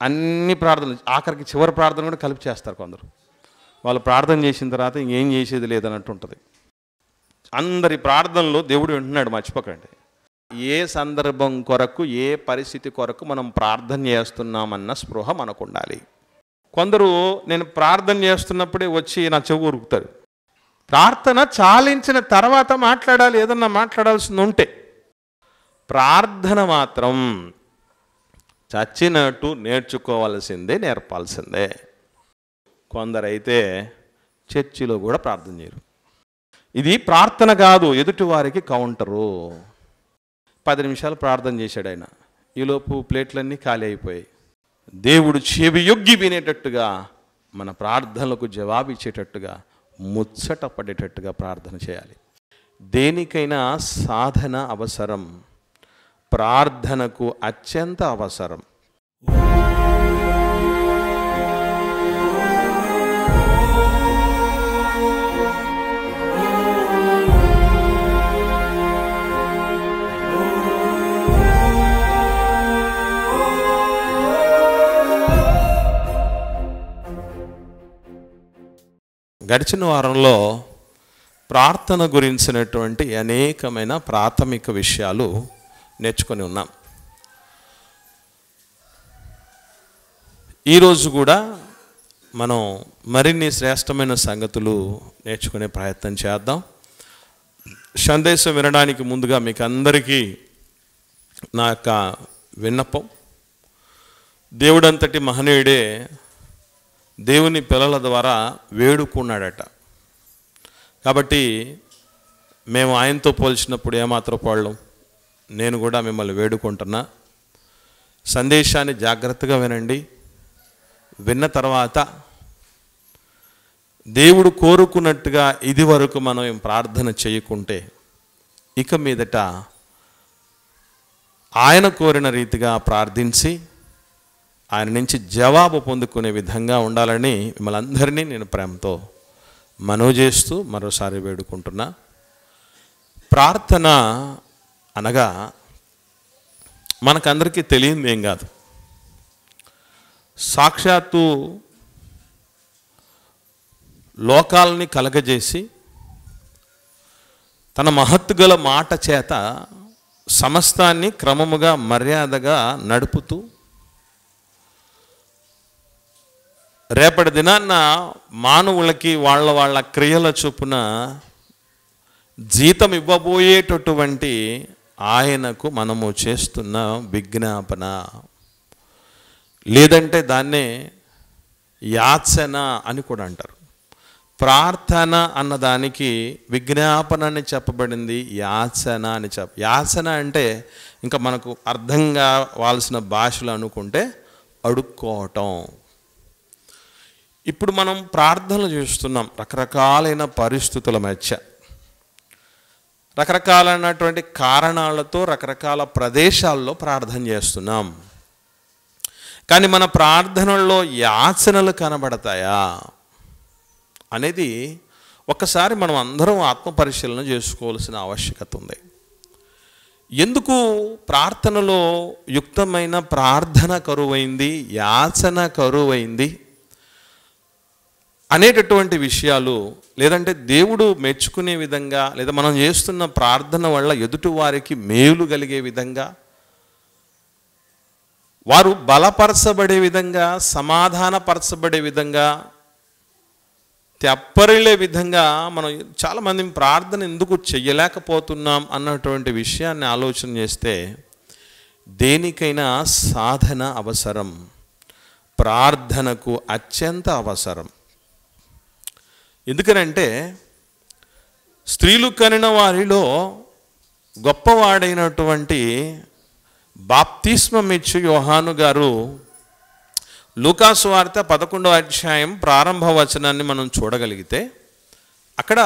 అన్ని ప్రార్థనలు, ఆఖరికి చివరి ప్రార్థన కూడా కలిపి చేస్తారు కొందరు. వాళ్ళు ప్రార్థన చేసిన తర్వాత ఇంకేం చేసేది లేదన్నట్టు ఉంటుంది. అందరి ప్రార్థనలు దేవుడు వింటున్నాడు, మర్చిపోకండి. ఏ సందర్భం కొరకు, ఏ పరిస్థితి కొరకు మనం ప్రార్థన చేస్తున్నామన్న స్పృహ మనకు ఉండాలి. కొందరు నేను ప్రార్థన చేస్తున్నప్పుడే వచ్చి నా చెవు ఉరుకుతారు. ప్రార్థన చాలించిన తర్వాత మాట్లాడాలి, ఏదన్నా మాట్లాడాల్సింది ఉంటే. ప్రార్థన మాత్రం చచ్చినట్టు నేర్చుకోవాల్సిందే, నేర్పాల్సిందే. కొందరైతే చర్చిలో కూడా ప్రార్థన చేయరు. ఇది ప్రార్థన కాదు, ఎదుటివారికి కౌంటరు. 10 నిమిషాలు ప్రార్థన చేశాడు ఆయన, ఈలోపు ప్లేట్లన్నీ ఖాళీ అయిపోయాయి. దేవుడు చెవి యొగ్గి వినేటట్టుగా, మన ప్రార్థనలకు జవాబు ఇచ్చేటట్టుగా, ముచ్చట పడేటట్టుగా ప్రార్థన చేయాలి. దేనికైనా సాధన అవసరం, ప్రార్థనకు అత్యంత అవసరం. గడిచిన వారంలో ప్రార్థన గురించినటువంటి అనేకమైన ప్రాథమిక విషయాలు నేర్చుకొని ఉన్నాం. ఈరోజు కూడా మనం మరిన్ని శ్రేష్టమైన సంగతులు నేర్చుకునే ప్రయత్నం చేద్దాం. సందేశం వినడానికి ముందుగా మీకు అందరికీ నా యొక్క విన్నపం, దేవుడంతటి మహనీయుడే దేవుని పిల్లల ద్వారా వేడుకున్నాడట. కాబట్టి మేము ఆయనతో పోల్చినప్పుడు ఏమాత్రం పోళ్ళం. నేను కూడా మిమ్మల్ని వేడుకుంటున్నా, సందేశాన్ని జాగ్రత్తగా వినండి. విన్న తర్వాత దేవుడు కోరుకున్నట్టుగా ఇది వరకు మనం ప్రార్థన చేయకుంటే, ఇక మీదట ఆయన కోరిన రీతిగా ప్రార్థించి ఆయన నుంచి జవాబు పొందుకునే విధంగా ఉండాలని మిమ్మల్ని అందరినీ నేను ప్రేమతో మనవి చేస్తూ మరోసారి వేడుకుంటున్నా. ప్రార్థన అనగా మనకందరికీ తెలియంది ఏం కాదు. సాక్షాత్తు లోకాలని కలగజేసి తన మహత్తుగల మాట చేత సమస్తాన్ని క్రమముగా మర్యాదగా నడుపుతూ రేపటి దినాన్న మానవులకి వాళ్ళ క్రియల చొప్పున జీతం ఇవ్వబోయేటటువంటి ఆయనకు మనము చేస్తున్న విజ్ఞాపన, లేదంటే దాన్నే యాచన అని కూడా అంటారు. ప్రార్థన అన్నదానికి విజ్ఞాపన అని చెప్పబడింది, యాచన అని యాచన అంటే ఇంకా మనకు అర్థం కావాల్సిన భాషలు అనుకుంటే అడుక్కోవటం. ఇప్పుడు మనం ప్రార్థనలు చేస్తున్నాం రకరకాలైన పరిస్థితుల మధ్య, రకరకాలైనటువంటి కారణాలతో రకరకాల ప్రదేశాల్లో ప్రార్థన చేస్తున్నాం. కానీ మన ప్రార్థనల్లో యాచనలు కనబడతాయా అనేది ఒక్కసారి మనం అందరం ఆత్మపరిశీలన చేసుకోవాల్సిన ఆవశ్యకత ఉంది. ఎందుకు ప్రార్థనలో యుక్తమైన ప్రార్థన కరువైంది, యాచన కరువైంది అనేటటువంటి విషయాలు, లేదంటే దేవుడు మెచ్చుకునే విధంగా, లేదా మనం చేస్తున్న ప్రార్థన వల్ల ఎదుటి వారికి మేలు కలిగే విధంగా, వారు బలపరచబడే విధంగా, సమాధానపరచబడే విధంగా, తెప్పరిల్లే విధంగా మనం చాలామంది ప్రార్థన ఎందుకు చెయ్యలేకపోతున్నాం అన్నటువంటి విషయాన్ని ఆలోచన చేస్తే, దేనికైనా సాధన అవసరం, ప్రార్థనకు అత్యంత అవసరం. ఎందుకనంటే స్త్రీలు కనిన వారిలో గొప్పవాడైనటువంటి బాప్తిస్మం ఇచ్చు యోహాను గారు లూకాసు వార్త 11వ అధ్యాయం ప్రారంభ వచనాన్ని మనం చూడగలిగితే అక్కడ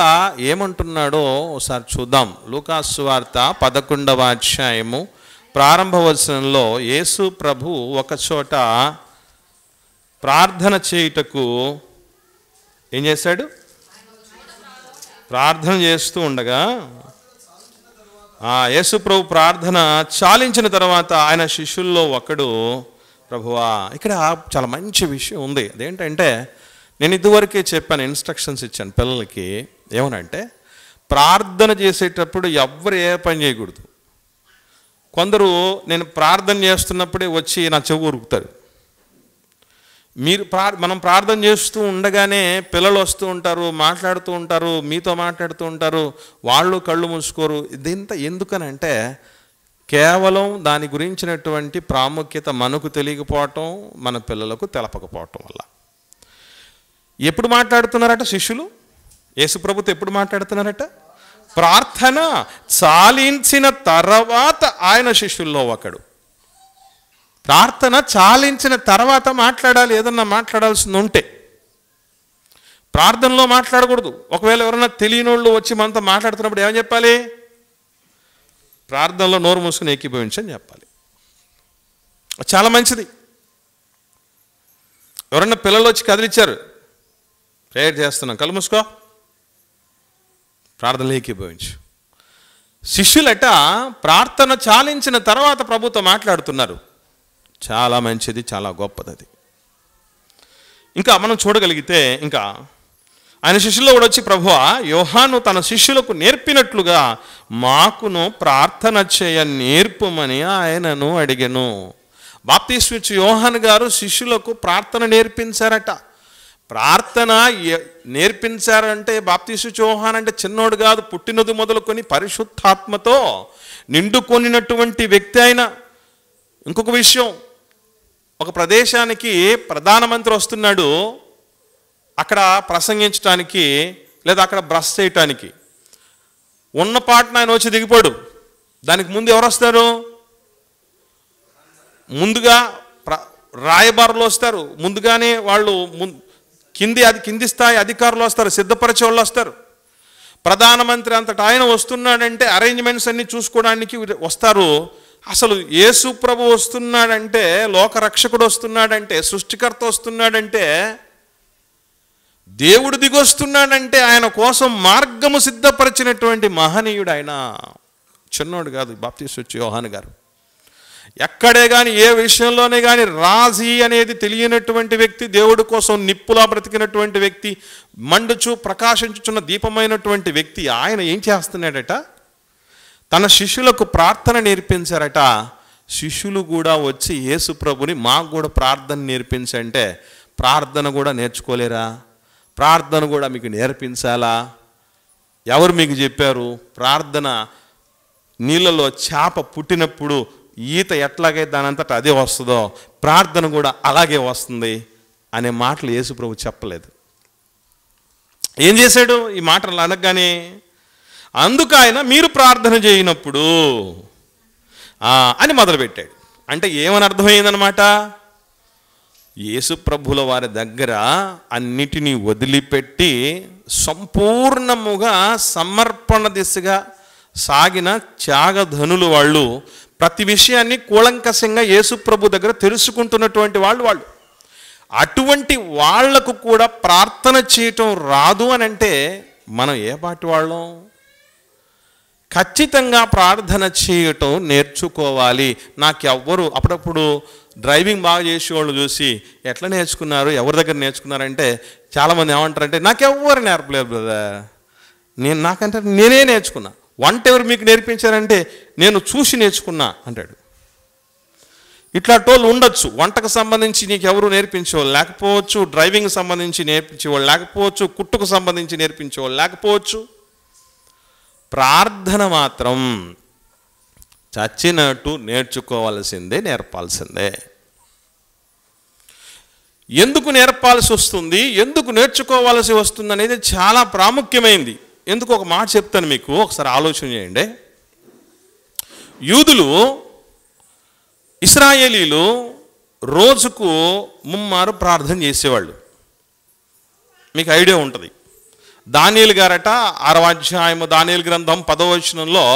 ఏమంటున్నాడో ఒకసారి చూద్దాం. లూకాసు వార్త 11వ అధ్యాయము ప్రారంభ వచనంలో యేసు ప్రభు ఒక చోట ప్రార్థన చేయుటకు ఏం చేశాడు? ప్రార్థన చేస్తూ ఉండగా యేసు ప్రభు ప్రార్థన చాలించిన తర్వాత ఆయన శిష్యుల్లో ఒకడు ప్రభువా, ఇక్కడ చాలా మంచి విషయం ఉంది. అదేంటంటే నేను ఇదివరకే చెప్పాను, ఇన్స్ట్రక్షన్స్ ఇచ్చాను పిల్లలకి. ఏమనంటే ప్రార్థన చేసేటప్పుడు ఎవ్వరు ఏ పని చేయకూడదు. కొందరు నేను ప్రార్థన చేస్తున్నప్పుడే వచ్చి నా చెవు ఉరుకుతారు. మనం ప్రార్థన చేస్తూ ఉండగానే పిల్లలు వస్తూ ఉంటారు, మాట్లాడుతూ ఉంటారు, మీతో మాట్లాడుతూ ఉంటారు, వాళ్ళు కళ్ళు మూసుకోరు. ఇదంతా ఎందుకనంటే కేవలం దాని గురించినటువంటి ప్రాముఖ్యత మనకు తెలియకపోవటం, మన పిల్లలకు తెలపకపోవటం వల్ల. ఎప్పుడు మాట్లాడుతున్నారట శిష్యులు? యేసుప్రభుతో ఎప్పుడు మాట్లాడుతున్నారట? ప్రార్థన చాలించిన తర్వాత ఆయన శిష్యుల్లో ఒకడు. ప్రార్థన చాలించిన తర్వాత మాట్లాడాలి. ఏదన్నా మాట్లాడాల్సింది ఉంటే ప్రార్థనలో మాట్లాడకూడదు. ఒకవేళ ఎవరైనా తెలియనోళ్ళు వచ్చి మనతో మాట్లాడుతున్నప్పుడు ఏమని చెప్పాలి? ప్రార్థనలో నోరు మూసుకుని ఏకీభవించని చెప్పాలి. చాలా మంచిది. ఎవరన్నా పిల్లలు వచ్చి కదిలిచ్చారు, ప్రేయర్ చేస్తున్నాం, కళ్ళు మూసుకో, ప్రార్థనలో ఏకీభవించు. శిష్యులట ప్రార్థన చాలించిన తర్వాత ప్రభుతో మాట్లాడుతున్నారు. చాలా మంచిది, చాలా గొప్పది అది. ఇంకా మనం చూడగలిగితే ఇంకా ఆయన శిష్యుల్లో కూడా వచ్చి, ప్రభువా, యోహాను తన శిష్యులకు నేర్పినట్లుగా మాకును ప్రార్థన చేయ నేర్పుమని ఆయనను అడిగెను. బాప్తిస్మిచ్చు యోహాను గారు శిష్యులకు ప్రార్థన నేర్పించారట. ప్రార్థన నేర్పించారంటే బాప్తిస్మిచ్చు యోహాను అంటే చిన్నోడు కాదు, పుట్టినది మొదలుకొని పరిశుద్ధాత్మతో నిండుకొనినటువంటి వ్యక్తి అయిన. ఇంకొక విషయం, ఒక ప్రదేశానికి ప్రధానమంత్రి వస్తున్నాడు అక్కడ ప్రసంగించడానికి లేదా అక్కడ బ్రష్ చేయటానికి. ఉన్న పాటన ఆయన వచ్చి దిగిపోడు. దానికి ముందు ఎవరు వస్తారు? ముందుగా రాయబారులు వస్తారు. ముందుగానే వాళ్ళు కింది స్థాయి అధికారులు వస్తారు, సిద్ధపరిచే వాళ్ళు వస్తారు. ప్రధానమంత్రి అంతటా ఆయన వస్తున్నాడంటే అరేంజ్మెంట్స్ అన్నీ చూసుకోవడానికి వస్తారు. అసలు యేసు ప్రభు వస్తున్నాడంటే, లోకరక్షకుడు వస్తున్నాడంటే, సృష్టికర్త వస్తున్నాడంటే, దేవుడు దిగొస్తున్నాడంటే ఆయన కోసం మార్గము సిద్ధపరిచినటువంటి మహనీయుడు ఆయన. చిన్నోడు కాదు బాప్తిస్మిచ్చు యోహాను గారు. ఎక్కడే కానీ ఏ విషయంలోనే కానీ రాజీ అనేది తెలియనటువంటి వ్యక్తి, దేవుడి కోసం నిప్పులా బ్రతికినటువంటి వ్యక్తి, మండుచు ప్రకాశించుచున్న దీపమైనటువంటి వ్యక్తి. ఆయన ఏం చేస్తున్నాడట? తన శిష్యులకు ప్రార్థన నేర్పించారట. శిష్యులు కూడా వచ్చి యేసు ప్రభుని మాకు కూడా ప్రార్థన నేర్పించంటే, ప్రార్థన కూడా నేర్చుకోలేరా? ప్రార్థన కూడా మీకు నేర్పించాలా? ఎవరు మీకు చెప్పారు? ప్రార్థన నీళ్ళలో చేప పుట్టినప్పుడు ఈత ఎట్లాగే దానంతటా అదే వస్తుందో ప్రార్థన కూడా అలాగే వస్తుంది అనే మాటలు యేసు ప్రభు చెప్పలేదు. ఏం చేశాడు? ఈ మాటలు అనగానే అందుకు ఆయన మీరు ప్రార్థన చేయనప్పుడు అని మొదలుపెట్టాడు. అంటే ఏమని అర్థమైందనమాట? యేసు ప్రభుల వారి దగ్గర అన్నిటినీ వదిలిపెట్టి సంపూర్ణముగా సమర్పణ దిశగా సాగిన త్యాగధనులు వాళ్ళు. ప్రతి విషయాన్ని కూలంకషంగా యేసు ప్రభు దగ్గర తెలుసుకుంటున్నటువంటి వాళ్ళు. అటువంటి వాళ్లకు కూడా ప్రార్థన చేయటం రాదు అని అంటే మనం ఏ పాటి వాళ్ళం? ఖచ్చితంగా ప్రార్థన చేయటం నేర్చుకోవాలి. నాకెవ్వరు అప్పుడప్పుడు డ్రైవింగ్ బాగా చేసేవాళ్ళు చూసి ఎట్లా నేర్చుకున్నారు, ఎవరి దగ్గర నేర్చుకున్నారంటే చాలామంది ఏమంటారంటే నాకెవ్వరు నేర్పలేదు బ్రదర్, నాకంటే నేనే నేర్చుకున్నా. వంట ఎవరు మీకు నేర్పించారంటే నేను చూసి నేర్చుకున్నా అంటాడు. ఇట్లాంటి ఉండొచ్చు. వంటకు సంబంధించి నీకు ఎవరు నేర్పించేవాళ్ళు లేకపోవచ్చు, డ్రైవింగ్ సంబంధించి నేర్పించేవాళ్ళు లేకపోవచ్చు, కుట్టుకు సంబంధించి నేర్పించేవాళ్ళు లేకపోవచ్చు. ప్రార్థన మాత్రం చచ్చినట్టు నేర్చుకోవాల్సిందే, నేర్పాల్సిందే. ఎందుకు నేర్పాల్సి వస్తుంది, ఎందుకు నేర్చుకోవాల్సి వస్తుంది అనేది చాలా ప్రాముఖ్యమైంది. ఎందుకు ఒక మాట చెప్తాను మీకు, ఒకసారి ఆలోచన చేయండి. యూదులు, ఇశ్రాయేలీలు రోజుకు 3 మారు ప్రార్థన చేసేవాళ్ళు. మీకు ఐడియా ఉంటుంది. దానియేలు గారట 6వ అధ్యాయము దానియేలు గ్రంథం 10వ వచనంలో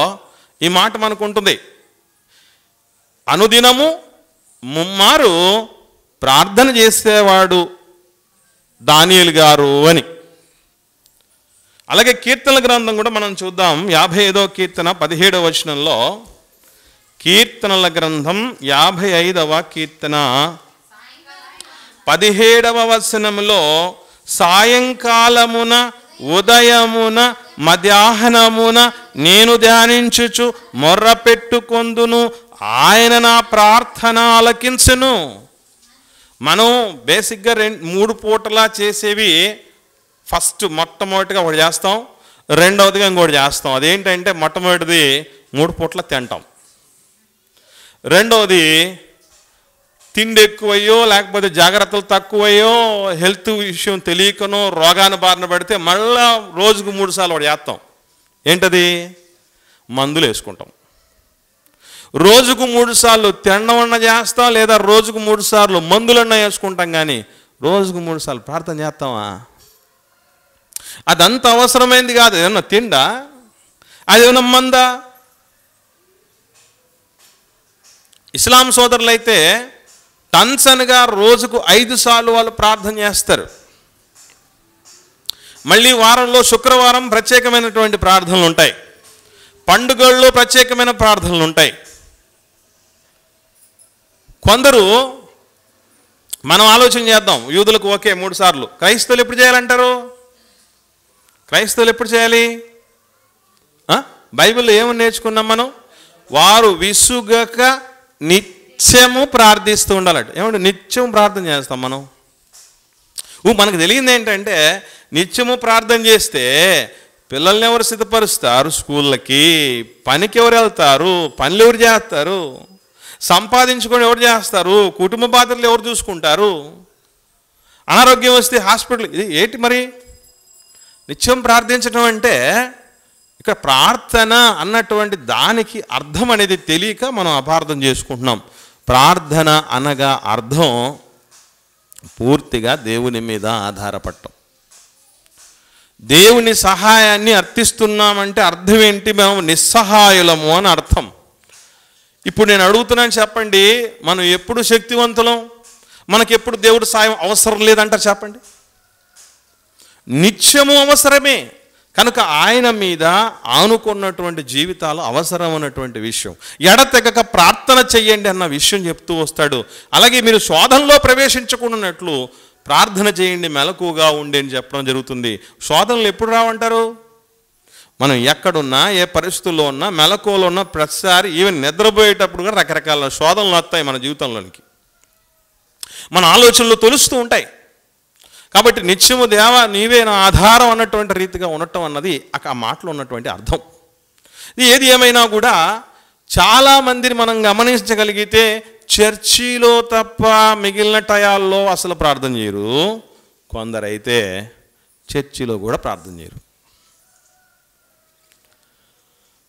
ఈ మాట మనకు ఉంటుంది. అనుదినము 3 మారు ప్రార్థన చేసేవాడు దానియేలు గారు అని. అలాగే కీర్తనల గ్రంథం కూడా మనం చూద్దాం. 55వ కీర్తన 17వ వచనంలో, కీర్తనల గ్రంథం 55వ కీర్తన 17వ వచనములో సాయంకాలమున ఉదయమున మధ్యాహ్నమున నేను ధ్యానించుచు మొర్ర పెట్టుకొందును, ఆయన నా ప్రార్థన ఆలకించును. మనం బేసిక్గా 3 పూటలా చేసేవి మొట్టమొదటిగా ఒకటి చేస్తాం, రెండవదిగా ఇంకోటి చేస్తాం. అదేంటంటే మొట్టమొదటిది 3 పూట్ల తింటాం, రెండవది తిండి ఎక్కువయ్యో లేకపోతే జాగ్రత్తలు తక్కువయ్యో హెల్త్ విషయం తెలియకనో రోగాన్ని బారిన పడితే మళ్ళా రోజుకు 3 సార్లు ఒకటి చేస్తాం. ఏంటది? మందులు వేసుకుంటాం. రోజుకు 3 సార్లు తినడం చేస్తాం, లేదా రోజుకు 3 సార్లు మందులన్నా వేసుకుంటాం. కానీ రోజుకు 3 సార్లు ప్రార్థన చేస్తామా? అదంత అవసరమైంది కాదు. ఏమన్నా తిండా? అదేమన్నా మందా? ఇస్లాం సోదరులు అయితే టన్సన్గా రోజుకు 5 సార్లు వాళ్ళు ప్రార్థన చేస్తారు. మళ్ళీ వారంలో శుక్రవారం ప్రత్యేకమైనటువంటి ప్రార్థనలు ఉంటాయి, పండుగల్లో ప్రత్యేకమైన ప్రార్థనలు ఉంటాయి. కొందరు మనం ఆలోచన చేద్దాం, యూదులకు ఓకే 3 సార్లు, క్రైస్తవులు ఎప్పుడు చేయాలంటారు? క్రైస్తవులు ఎప్పుడు చేయాలి? బైబిల్లో ఏమని నేర్చుకున్నాం మనం? వారు విసుగక నిత్యము ప్రార్థిస్తూ ఉండాలట. ఏమంటే నిత్యం ప్రార్థన చేస్తాం మనం. మనకు తెలియంది ఏంటంటే నిత్యము ప్రార్థన చేస్తే పిల్లల్ని ఎవరు సిద్ధపరుస్తారు స్కూళ్ళకి, పనికి ఎవరు వెళ్తారు, పనులు ఎవరు చేస్తారు, సంపాదించుకొని ఎవరు చేస్తారు, కుటుంబ బాధ్యతలు ఎవరు చూసుకుంటారు, అనారోగ్యం వస్తే హాస్పిటల్. ఇది ఏంటి మరి నిత్యం ప్రార్థించడం అంటే? ఇక్కడ ప్రార్థన అన్నటువంటి దానికి అర్థం అనేది తెలియక మనం అపార్థం చేసుకుంటున్నాం. ప్రార్థన అనగా అర్థం పూర్తిగా దేవుని మీద ఆధారపడటం. దేవుని సహాయాన్ని అర్థిస్తున్నామంటే అర్థం ఏంటి? మేము నిస్సహాయులము అని అర్థం. ఇప్పుడు నేను అడుగుతున్నాను, చెప్పండి, మనం ఎప్పుడు శక్తివంతులం? మనకెప్పుడు దేవుడు సాయం అవసరం లేదంటారు? చెప్పండి. నిత్యము అవసరమే. కనుక ఆయన మీద ఆనుకున్నటువంటి జీవితాలు అవసరమైనటువంటి విషయం. ఎడతెగక ప్రార్థన చెయ్యండి అన్న విషయం చెప్తూ వస్తాడు. అలాగే మీరు శోధనలో ప్రవేశించకుండానట్లు ప్రార్థన చేయండి, మెలకుగా ఉండి అని చెప్పడం జరుగుతుంది. శోధనలు ఎప్పుడు రావంటారు? మనం ఎక్కడున్నా, ఏ పరిస్థితుల్లో ఉన్నా, మెలకువలో ఉన్నా, ప్రతిసారి ఈవెన్ నిద్రపోయేటప్పుడు కూడా రకరకాల శోధనలు వస్తాయి మన జీవితంలోనికి. మన ఆలోచనలు తొలుస్తూ ఉంటాయి. కాబట్టి నిత్యము దేవా నీవే నా ఆధారం అన్నటువంటి రీతిగా ఉండటం అన్నది ఆ మాటలో ఉన్నటువంటి అర్థం. ఏది ఏమైనా కూడా చాలామందిని మనం గమనించగలిగితే చర్చిలో తప్ప మిగిలిన టయాల్లో అసలు ప్రార్థన చేయరు. కొందరైతే చర్చిలో కూడా ప్రార్థన చేయరు.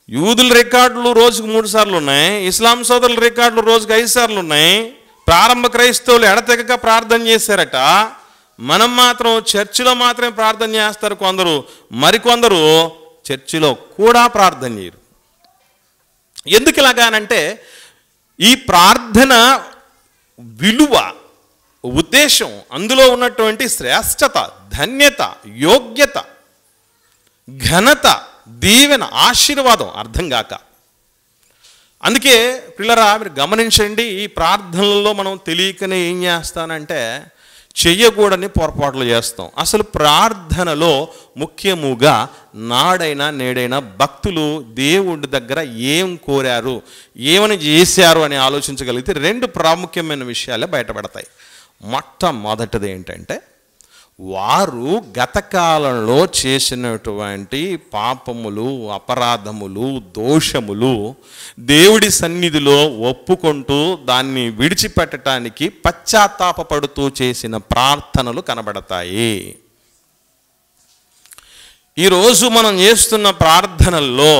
యూదుల రికార్డులు రోజుకు 3 సార్లు ఉన్నాయి, ఇస్లాం సోదరుల రికార్డులు రోజుకు 5 సార్లు ఉన్నాయి. ప్రారంభ క్రైస్తవులు ఎడతెగక ప్రార్థన చేశారట. మనం మాత్రం చర్చిలో మాత్రమే ప్రార్థన చేస్తారు కొందరు, మరికొందరు చర్చిలో కూడా ప్రార్థన చేయరు. ఎందుకు ఇలాగానంటే ఈ ప్రార్థన విలువ, ఉద్దేశం, అందులో ఉన్నటువంటి శ్రేష్టత, ధన్యత, యోగ్యత, ఘనత, దీవెన, ఆశీర్వాదం అర్థం కాక. అందుకే పిల్లరా మీరు గమనించండి, ఈ ప్రార్థనలలో మనం తెలియకనే ఏం చేస్తానంటే చెయ్యకూడని పొరపాట్లు చేస్తాం. అసలు ప్రార్థనలో ముఖ్యముగా నాడైనా నేడైనా భక్తులు దేవుడి దగ్గర ఏం కోరారు, ఏమని చేశారు అని ఆలోచించగలిగితే 2 ప్రాముఖ్యమైన విషయాలే బయటపడతాయి. మొట్టమొదటిది ఏంటంటే వారు గతకాలంలో చేసినటువంటి పాపములు, అపరాధములు, దోషములు దేవుడి సన్నిధిలో ఒప్పుకుంటూ దాన్ని విడిచిపెట్టడానికి పశ్చాత్తాపపడుతూ చేసిన ప్రార్థనలు కనబడతాయి. ఈరోజు మనం చేస్తున్న ప్రార్థనల్లో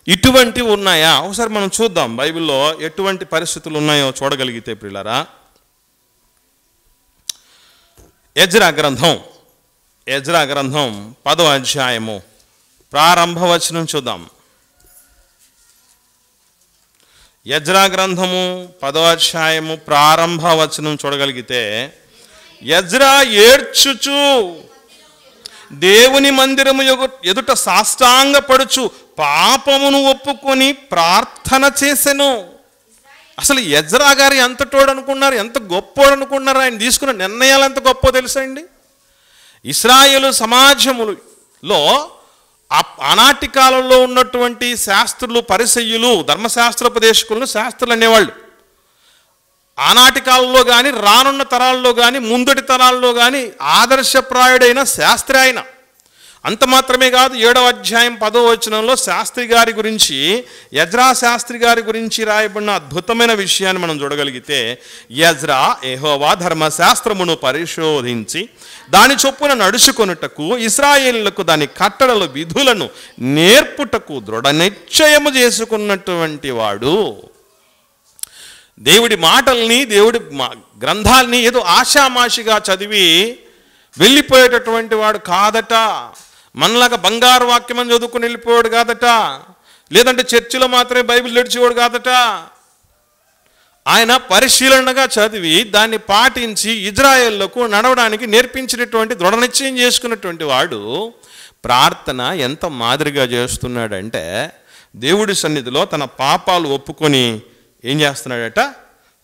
ఇటువంటివి ఉన్నాయా? ఒకసారి మనం చూద్దాం బైబిల్లో ఎటువంటి పరిస్థితులు ఉన్నాయో చూడగలిగితే ప్రియులారా. ఎజ్రా గ్రంథం 10వ అధ్యాయము ప్రారంభ వచనం చూద్దాం. ఎజ్రా గ్రంథము 10వ అధ్యాయము ప్రారంభ వచనం చూడగలిగితే, ఎజ్రా ఏడ్చుచు దేవుని మందిరము ఎదుట సాష్టాంగపడుచు పాపమును ఒప్పుకొని ప్రార్థన చేసెను. అసలు ఎజ్రా గారు ఎంతటోడు అనుకున్నారు, ఎంత గొప్పోడు అనుకున్నారు, ఆయన తీసుకున్న నిర్ణయాలు ఎంత గొప్పో తెలుసా అండి. ఇశ్రాయేలు సమాజములో ఆనాటి కాలంలో ఉన్నటువంటి శాస్త్రులు, పరిసయ్యులు, ధర్మశాస్త్రోపదేశకులను శాస్త్రులు అనేవాళ్ళు. ఆనాటి కాలంలో కానీ రానున్న తరాల్లో కానీ ముందటి తరాల్లో కానీ ఆదర్శప్రాయుడైన శాస్త్రి ఆయన. అంత మాత్రమే కాదు, 7వ అధ్యాయం 10వ వచనంలో శాస్త్రి గారి గురించి, ఎజ్రా శాస్త్రి గారి గురించి రాయబడిన అద్భుతమైన విషయాన్ని మనం చూడగలిగితే, ఎజ్రా యెహోవా ధర్మశాస్త్రమును పరిశోధించి దాని చొప్పున నడుచుకొనుటకు, ఇశ్రాయేలులకు దాని కట్టడల విధులను నేర్పుటకు దృఢ నిశ్చయము చేసుకున్నటువంటి వాడు. దేవుడి మాటల్ని, దేవుడి గ్రంథాల్ని ఏదో ఆషామాషిగా చదివి వెళ్ళిపోయేటటువంటి వాడు కాదట. మనలాగా బంగారు వాక్యం అని చదువుకుని వెళ్ళిపోయాడు కాదట. లేదంటే చర్చిలో మాత్రమే బైబిల్ నడిచేవాడు కాదట. ఆయన పరిశీలనగా చదివి దాన్ని పాటించి ఇజ్రాయేళ్లకు నడవడానికి నేర్పించినటువంటి దృఢ నిశ్చయం చేసుకున్నటువంటి వాడు ప్రార్థన ఎంత మాదిరిగా చేస్తున్నాడంటే, దేవుడి సన్నిధిలో తన పాపాలు ఒప్పుకొని ఏం చేస్తున్నాడట,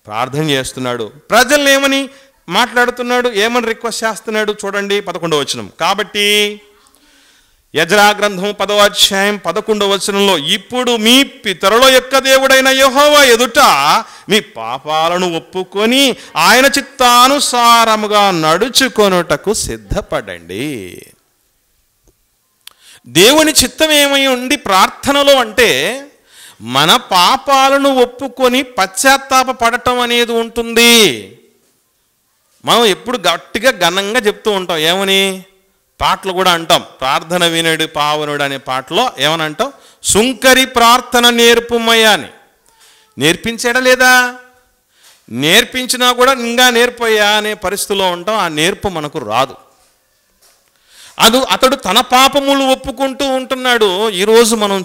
ప్రార్థన చేస్తున్నాడు. ప్రజల్ని ఏమని మాట్లాడుతున్నాడు, ఏమని రిక్వెస్ట్ చేస్తున్నాడు చూడండి 11వ వచనం. కాబట్టి ఎజ్రా గ్రంథం 10వ అధ్యాయం 11వ వచనంలో, ఇప్పుడు మీ పితరుల యొక్క దేవుడైన యెహోవా ఎదుట మీ పాపాలను ఒప్పుకొని ఆయన చిత్తానుసారముగా నడుచుకొనుటకు సిద్ధపడండి. దేవుని చిత్తం ఏమై ఉండి ప్రార్థనలో అంటే, మన పాపాలను ఒప్పుకొని పశ్చాత్తాప పడటం అనేది ఉంటుంది. మనం ఎప్పుడు గట్టిగా ఘనంగా చెప్తూ ఉంటాం, ఏమని పాటలు కూడా అంటాం. ప్రార్థన వినడు పావనుడు అనే పాటలో ఏమని అంటాం, సుంకరి ప్రార్థన నేర్పుమయ్యా అని. నేర్పించాడా లేదా? నేర్పించినా కూడా ఇంకా నేర్పయ్యా అనే పరిస్థితిలో ఉంటాం. ఆ నేర్పు మనకు రాదు. అతడు తన పాపములు ఒప్పుకుంటూ ఉంటున్నాడు. ఈరోజు మనం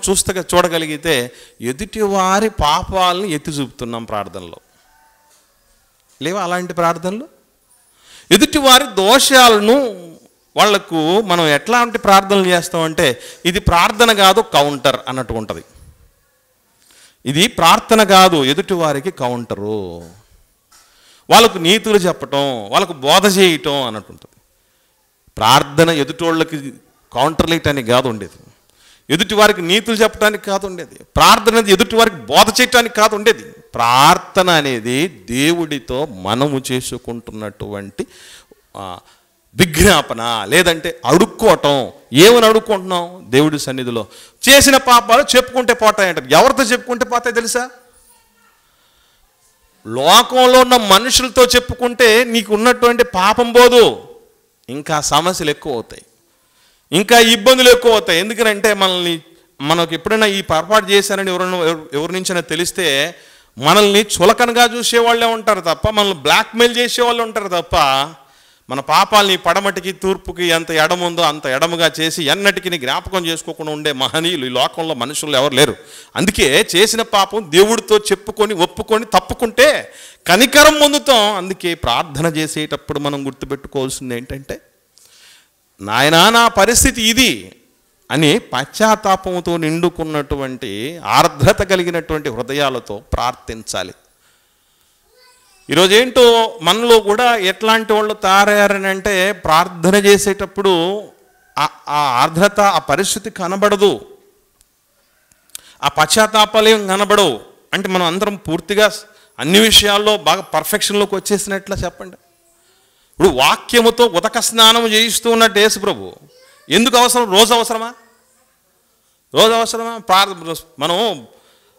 చూడగలిగితే ఎదుటివారి పాపాలను ఎత్తి చూపుతున్నాం ప్రార్థనలో. లేవా అలాంటి ప్రార్థనలు? ఎదుటివారి దోషాలను వాళ్లకు మనం ఎట్లాంటి ప్రార్థనలు చేస్తామంటే, ఇది ప్రార్థన కాదు కౌంటర్ అన్నట్టు ఉంటుంది. ఇది ప్రార్థన కాదు, ఎదుటివారికి కౌంటరు. వాళ్ళకు నీతులు చెప్పటం, వాళ్ళకు బోధ చేయటం అన్నట్టు ఉంటుంది. ప్రార్థన ఎదుటోళ్ళకి కౌంటర్లు వేయటానికి కాదు ఉండేది, ఎదుటి వారికి నీతులు చెప్పడానికి కాదు ఉండేది, ప్రార్థన అనేది ఎదుటి వారికి బోధ చేయటానికి కాదు ఉండేది. ప్రార్థన అనేది దేవుడితో మనము చేసుకుంటున్నటువంటి విజ్ఞాపన, లేదంటే అడుక్కోవటం. ఏమని అడుక్కుంటున్నాం? దేవుడి సన్నిధిలో చేసిన పాపాలు చెప్పుకుంటే పోతాయంటారు. ఎవరితో చెప్పుకుంటే పోతాయి తెలుసా? లోకంలో ఉన్న మనుషులతో చెప్పుకుంటే నీకు ఉన్నటువంటి పాపం పోదు, ఇంకా సమస్యలు ఎక్కువ అవుతాయి, ఇంకా ఇబ్బందులు ఎక్కువ అవుతాయి. ఎందుకంటే మనకు ఎప్పుడైనా ఈ పొరపాటు చేశారని ఎవరి నుంచైనా తెలిస్తే మనల్ని చులకనగా చూసేవాళ్ళే ఉంటారు తప్ప, మనల్ని బ్లాక్మెయిల్ చేసేవాళ్ళు ఉంటారు తప్ప, మన పాపాలని పడమటికి తూర్పుకి ఎంత ఎడముందో అంత ఎడముగా చేసి ఎన్నటికి జ్ఞాపకం చేసుకోకుండా ఉండే మహనీయులు ఈ లోకంలో మనుషులు ఎవరు లేరు. అందుకే చేసిన పాపం దేవుడితో చెప్పుకొని ఒప్పుకొని తప్పుకుంటే కనికరం పొందుతాం. అందుకే ప్రార్థన చేసేటప్పుడు మనం గుర్తుపెట్టుకోవాల్సింది ఏంటంటే, నాయనా నా పరిస్థితి ఇది అని పశ్చాత్తాపంతో నిండుకున్నటువంటి ఆర్ద్రత కలిగినటువంటి హృదయాలతో ప్రార్థించాలి. ఈరోజు ఏంటో మనలో కూడా ఎట్లాంటి వాళ్ళు తయారయ్యారని అంటే, ప్రార్థన చేసేటప్పుడు ఆ ఆర్ద్రత, ఆ పరిస్థితి కనబడదు, ఆ పశ్చాత్తాపాలేం కనబడవు. అంటే మనం అందరం పూర్తిగా అన్ని విషయాల్లో బాగా పర్ఫెక్షన్లోకి వచ్చేసినట్లా చెప్పండి. ఇప్పుడు వాక్యముతో ఉదక స్నానం చేయిస్తూ ఉన్నట్టు యేసు ప్రభు ఎందుకు అవసరం? రోజు అవసరమా? రోజు అవసరమా? మనం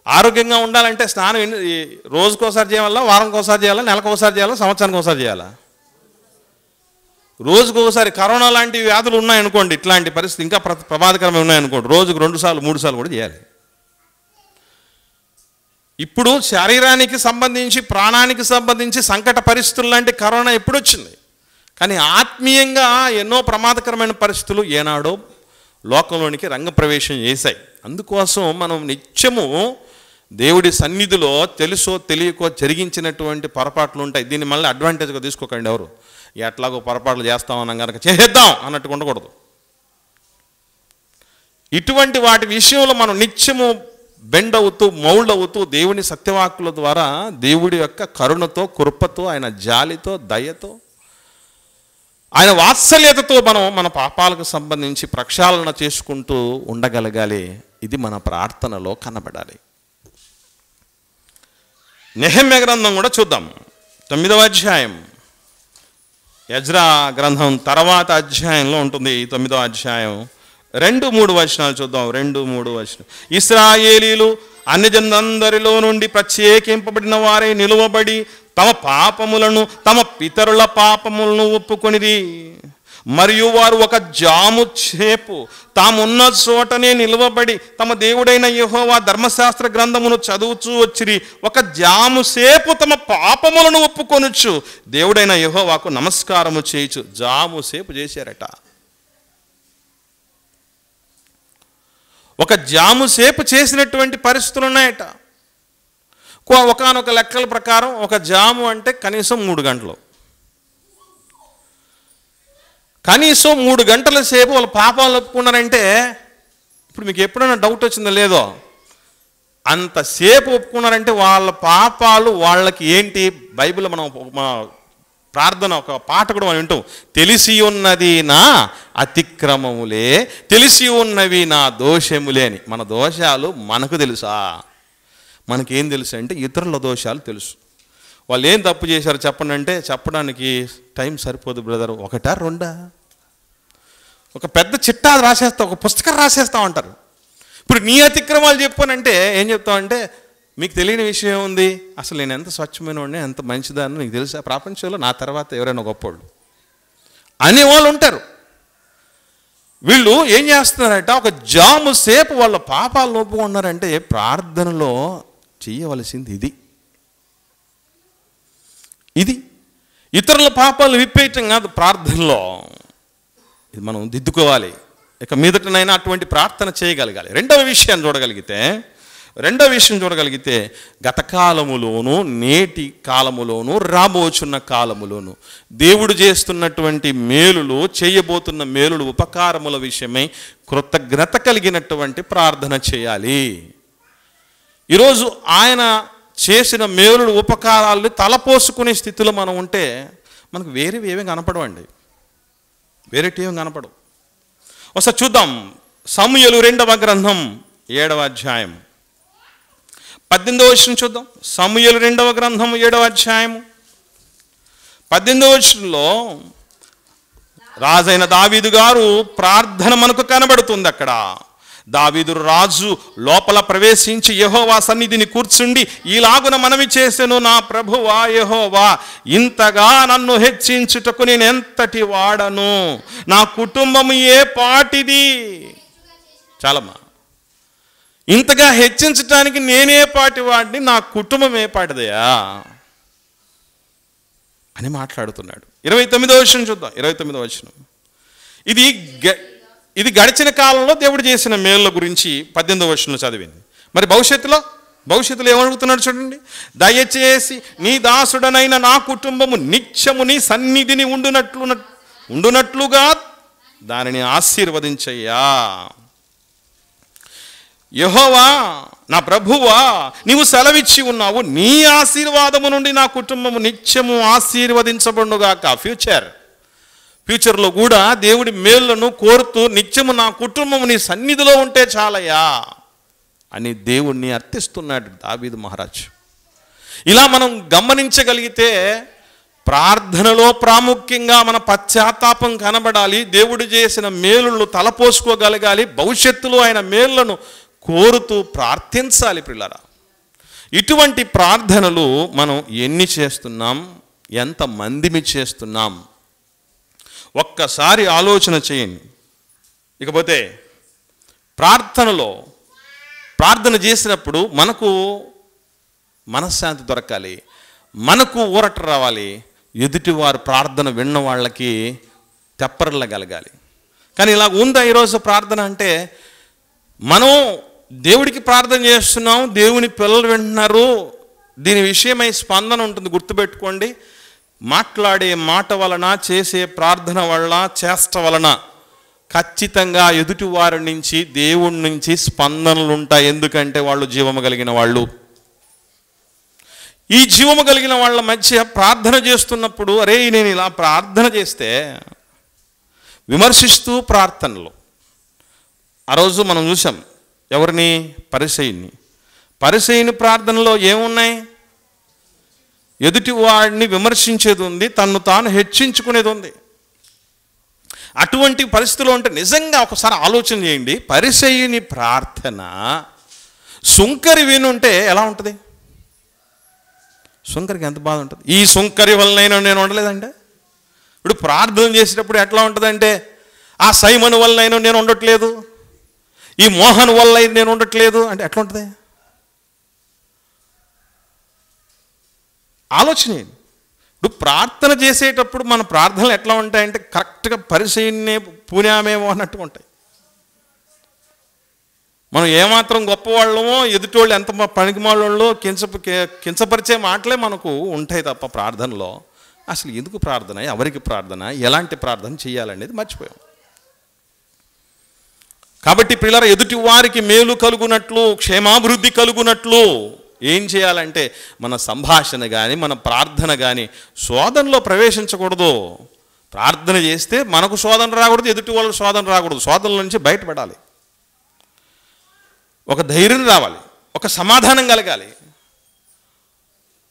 ఆరోగ్యంగా ఉండాలంటే స్నానం రోజుకోసారి చేయాలా, వారంకోసారి చేయాలా, నెలకోసారి చేయాలా, సంవత్సరానికి ఒకసారి చేయాలా? రోజుకోసారి. కరోనా లాంటి వ్యాధులు ఉన్నాయనుకోండి, ఇట్లాంటి పరిస్థితి ఇంకా ప్రమాదకరమైన ఉన్నాయనుకోండి, రోజుకు 2 సార్లు 3 సార్లు కూడా చేయాలి. ఇప్పుడు శరీరానికి సంబంధించి, ప్రాణానికి సంబంధించి సంకట పరిస్థితులు లాంటి కరోనా ఎప్పుడు వచ్చింది? కానీ ఆత్మీయంగా ఎన్నో ప్రమాదకరమైన పరిస్థితులు ఏనాడో లోకంలోనికి రంగప్రవేశం చేశాయి. అందుకోసం మనం నిత్యము దేవుడి సన్నిధిలో తెలుసో తెలియకో జరిగించినటువంటి పొరపాట్లు ఉంటాయి. దీన్ని మళ్ళీ అడ్వాంటేజ్గా తీసుకోకండి. ఎవరు ఎట్లాగో పొరపాట్లు చేస్తామన్నాం కనుక చేసేద్దాం అన్నట్టు ఉండకూడదు. ఇటువంటి వాటి విషయంలో మనం నిత్యము బెండ్ అవుతూ మౌల్డ్ అవుతూ దేవుని సత్యవాక్కుల ద్వారా దేవుడి యొక్క కరుణతో, కృపతో, ఆయన జాలితో, దయతో, ఆయన వాత్సల్యతతో మనం మన పాపాలకు సంబంధించి ప్రక్షాళన చేసుకుంటూ ఉండగలగాలి. ఇది మన ప్రార్థనలో కనబడాలి. నెహెమ్యా గ్రంథం కూడా చూద్దాం. 9వ అధ్యాయం, ఎజ్రా గ్రంథం తర్వాత అధ్యాయంలో ఉంటుంది. 9వ అధ్యాయం 2-3 వచనాలు చూద్దాం. 2-3 వచనం. ఇశ్రాయేలీలు అన్యజనులందరిలో నుండి ప్రత్యేకింపబడిన వారే నిలువబడి తమ పాపములను, తమ పితరుల పాపములను ఒప్పుకొనిది. మరియు వారు ఒక జాము సేపు తామున్న చోటనే నిలవబడి తమ దేవుడైన యెహోవా ధర్మశాస్త్ర గ్రంథమును చదువుచూ వచ్చిరి. ఒక జాము సేపు తమ పాపములను ఒప్పుకొనుచు దేవుడైన యెహోవాకు నమస్కారము చేయుచు. జాము సేపు చేశారట. ఒక జాము సేపు చేసినటువంటి పరిస్థితులు ఉన్నాయట. ఒకానొక లెక్కల ప్రకారం ఒక జాము అంటే కనీసం 3 గంటలు. కనీసం 3 గంటల సేపు వాళ్ళ పాపాలు ఒప్పుకున్నారంటే, ఇప్పుడు మీకు ఎప్పుడైనా డౌట్ వచ్చిందో లేదో, అంతసేపు ఒప్పుకున్నారంటే వాళ్ళ పాపాలు వాళ్ళకి ఏంటి? బైబిల్ మనం ప్రార్థన ఒక పాట కూడా మనం వింటాం. తెలిసి ఉన్నది నా అతిక్రమములే, తెలిసి ఉన్నవి నా దోషములే అని. మన దోషాలు మనకు తెలుసా? మనకేం తెలుసు అంటే ఇతరుల దోషాలు తెలుసు. వాళ్ళు ఏం తప్పు చేశారు చెప్పండి అంటే చెప్పడానికి టైం సరిపోదు బ్రదర్. 1, 2 ఒక పెద్ద చిట్టా రాసేస్తా, ఒక పుస్తకం రాసేస్తా ఉంటారు. ఇప్పుడు నీ అతిక్రమాలు చెప్పానంటే ఏం చెప్తామంటే, మీకు తెలియని విషయం ఉంది, అసలు నేను ఎంత స్వచ్ఛమైన వాడిని, ఎంత మంచిదాన్ని నీకు తెలుసా? ప్రపంచంలో నా తర్వాత ఎవరైనా గొప్పవాళ్ళు అనేవాళ్ళు ఉంటారు. వీళ్ళు ఏం చేస్తున్నారంట, ఒక జాము సేపు వాళ్ళ పాపాలు ఒప్పుకున్నారంటే ప్రార్థనలో చేయవలసింది ఇది. ఇతరుల పాపాలు విప్పేయటం కాదు ప్రార్థనలో. ఇది మనం దిద్దుకోవాలి. ఇక మీదటనైనా అటువంటి ప్రార్థన చేయగలగాలి. రెండవ విషయం చూడగలిగితే గత కాలములోను, నేటి కాలములోను, రాబోచున్న కాలములోను దేవుడు చేస్తున్నటువంటి మేలులు, చేయబోతున్న మేలులు, ఉపకారముల విషయమై కృతజ్ఞత కలిగినటువంటి ప్రార్థన చేయాలి. ఈరోజు ఆయన చేసిన మేలులు, ఉపకారాలను తలపోసుకునే స్థితిలో మనం ఉంటే మనకు వేరేవి ఏమీ కనపడవండి. వేరేటి ఏమి కనపడవు. ఒకసారి చూద్దాం. సమూయేలు 2వ గ్రంథం 7వ అధ్యాయం 18వ వచనం చూద్దాం. సమూయేలు 2వ గ్రంథం 7వ అధ్యాయం 18వ వచనంలో రాజైన దావీదు గారు ప్రార్థన మనకు కనబడుతుంది. అక్కడ దావీదు రాజు లోపల ప్రవేశించి యెహోవా సన్నిధిని కూర్చుండి ఈలాగున మనవి చేసెను, నా ప్రభువా యెహోవా, ఇంతగా నన్ను హెచ్చించుటకు నేను ఎంతటి వాడను, నా కుటుంబము ఏ పాటిది. చాలమ్మా, ఇంతగా హెచ్చించటానికి నేనే పాటి వాడిని, నా కుటుంబం ఏ పాటిదయా అని మాట్లాడుతున్నాడు. 29వ వచనం చూద్దాం. 29వ వచనం. ఇది గడిచిన కాలంలో దేవుడు చేసిన మేళ్ళ గురించి 18వ వచనంలో చదివింది. మరి భవిష్యత్తులో ఏమడుగుతున్నాడు చూడండి. దయచేసి నీ దాసుడనైన నా కుటుంబము నిత్యము నీ సన్నిధిని ఉండునట్లుగా దానిని ఆశీర్వదించయ్యా. యెహోవా, నా ప్రభువా, నీవు సెలవిచ్చి ఉన్నావు, నీ ఆశీర్వాదము నుండి నా కుటుంబము నిత్యము ఆశీర్వదించబడుగాక. ఫ్యూచర్లో కూడా దేవుడి మేళ్లను కోరుతూ నిత్యము నా కుటుంబము నీ సన్నిధిలో ఉంటే చాలయ్యా అని దేవుణ్ణి అర్థిస్తున్నాడు దావీదు మహారాజు. ఇలా మనం గమనించగలిగితే ప్రార్థనలో ప్రాముఖ్యంగా మన పశ్చాత్తాపం కనబడాలి. దేవుడు చేసిన మేలులను తలపోసుకోగలగాలి. భవిష్యత్తులో ఆయన మేళ్లను కోరుతూ ప్రార్థించాలి. పిల్లరా, ఇటువంటి ప్రార్థనలు మనం ఎన్ని చేస్తున్నాం, ఎంతమందిమి చేస్తున్నాం ఒక్కసారి ఆలోచన చేయండి. ఇకపోతే ప్రార్థన చేసినప్పుడు మనకు మనశ్శాంతి దొరకాలి, మనకు ఊరట రావాలి, ఎదుటివారు ప్రార్థన విన్న వాళ్ళకి తెప్పరలగలగాలి. కానీ ఇలా ఉందా ఈరోజు ప్రార్థన అంటే? మనం దేవుడికి ప్రార్థన చేస్తున్నాం, దేవుని పిల్లలు వింటున్నారు, దీని విషయమై స్పందన ఉంటుంది. గుర్తుపెట్టుకోండి, మాట్లాడే మాట వలన, చేసే ప్రార్థన వలన, చేష్ట వలన ఖచ్చితంగా ఎదుటి వారి నుంచి దేవుడి నుంచి స్పందనలు ఉంటాయి. ఎందుకంటే వాళ్ళు జీవము కలిగిన వాళ్ళు. ఈ జీవము కలిగిన వాళ్ళ మధ్య ప్రార్థన చేస్తున్నప్పుడు, అరే నేను ఇలా ప్రార్థన చేస్తే, విమర్శిస్తూ ప్రార్థనలు. ఆ రోజు మనం చూసాం ఎవరిని? పరిసయ్యుని. పరిసయ్యుని ప్రార్థనలో ఏమున్నాయి? ఎదుటి వాడిని విమర్శించేది ఉంది, తన్ను తాను హెచ్చించుకునేది ఉంది. అటువంటి పరిస్థితుల్లో ఉంటే నిజంగా ఒకసారి ఆలోచన చేయండి. పరిసయ్యుని ప్రార్థన సుంకరి వినుంటే ఎలా ఉంటుంది? సుంకరికి ఎంత బాధ ఉంటుంది. ఈ సుంకరి వల్లనైనా నేను ఉండలేదంటే, ఇప్పుడు ప్రార్థన చేసేటప్పుడు ఎట్లా ఉంటుందంటే, ఆ సైమన్ వల్లనైనా నేను ఉండట్లేదు, ఈ మోహన్ వల్ల నేను ఉండట్లేదు అంటే ఎట్లా ఉంటుంది? ఆలోచన. ఇప్పుడు ప్రార్థన చేసేటప్పుడు మన ప్రార్థనలు ఎట్లా ఉంటాయంటే కరెక్ట్గా పరిశీలనే పూనామేమో అన్నట్టుగా ఉంటాయి. మనం ఏమాత్రం గొప్పవాళ్ళమో, ఎదుటోళ్ళు ఎంత పనికిమాళ్ళో కించపరిచే మాటలే మనకు ఉంటాయి తప్ప ప్రార్థనలో అసలు ఎందుకు ప్రార్థన, ఎవరికి ప్రార్థన, ఎలాంటి ప్రార్థన చేయాలనేది మర్చిపోయాం. కాబట్టి పిల్లల ఎదుటి వారికి మేలు కలుగునట్లు, క్షేమాభివృద్ధి కలుగునట్లు ఏం చేయాలంటే మన సంభాషణ కానీ మన ప్రార్థన కానీ శోధనలో ప్రవేశించకూడదు. ప్రార్థన చేస్తే మనకు శోధన రాకూడదు, ఎదుటి వాళ్ళకు శోధన రాకూడదు. శోధనల నుంచి బయటపడాలి, ఒక ధైర్యం రావాలి, ఒక సమాధానం కలగాలి,